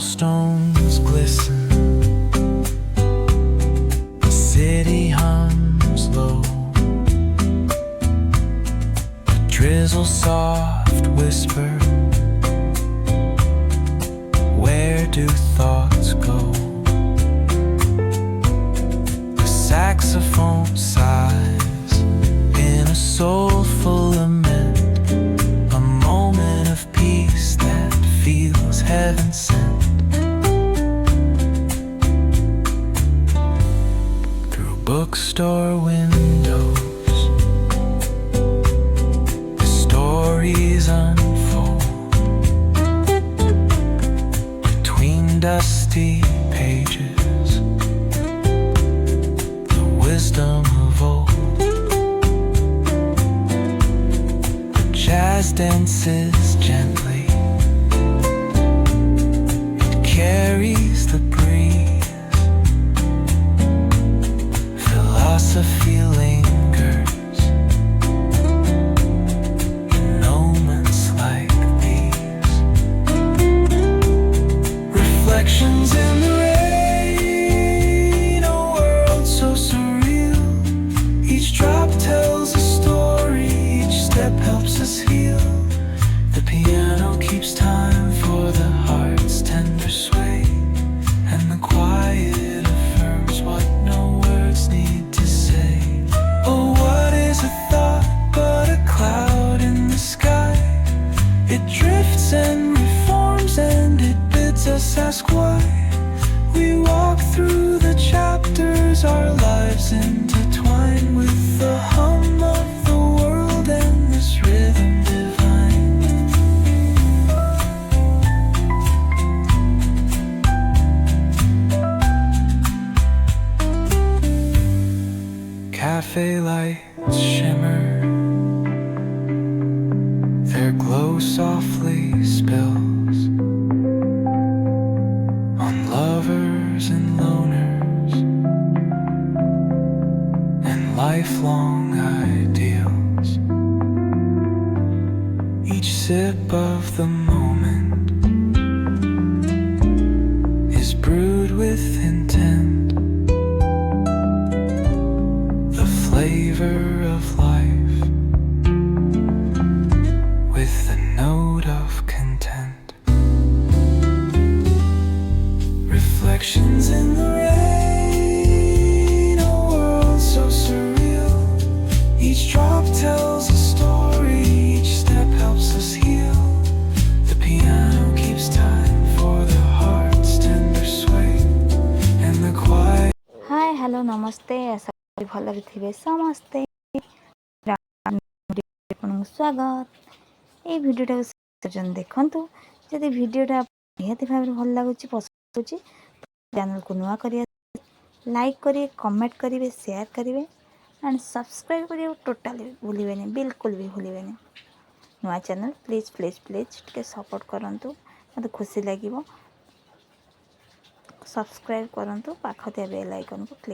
cobblestones glisten, the city hums low, a drizzle soft whisper, where do thoughts go? The saxophone sighs in a soulful lament, a moment of peace that feels heaven sent. Through bookstore windows, the stories unfold. Between dusty pages, the wisdom of old. The jazz dances gently, carries the breeze. Philosophy lingers in moments like these. Reflections in the rain, a world so surreal. Each drop tells a story, each step helps us heal. The piano keeps time for the heart's tender sway, and the quiet affirms what no words need to say. Oh, what is a thought but a cloud in the sky? It drifts and reforms and it bids us ask why. We walk through the chapters, our lives intertwine with the hum of the world and this rhythm divine. Cafe lights shimmer, their glow softly spills on lovers and loners and lifelong ideals. Each sip of the moment is brewed with intent, the flavor of life with the note of content. Reflections in the rain, a world so surreal. Each drop tells a story, each step helps us heal. The piano keeps time for the heart's tender sway, and the quiet. Hi hello नमस्ते आशा करी भलरे थिबे समस्ते आपन स्वागत ए भिडियोटा सजन देखंतु जदि भिडियोटा निहाती भाव भल लागुची पसंद होची चैनल को नुआ करिया लाइक करिए कमेंट करिवे शेयर करिवे एंड सब्सक्राइब करिए टोटली भूलिबेनी बिल्कुल भी भूलिबेनी नुआ चैनल प्लीज प्लीज प्लीज टिके सपोर्ट करंतु मते खुशी लागिवो सब्सक्राइब करंतु पाखते बेल आइकन को क्लिक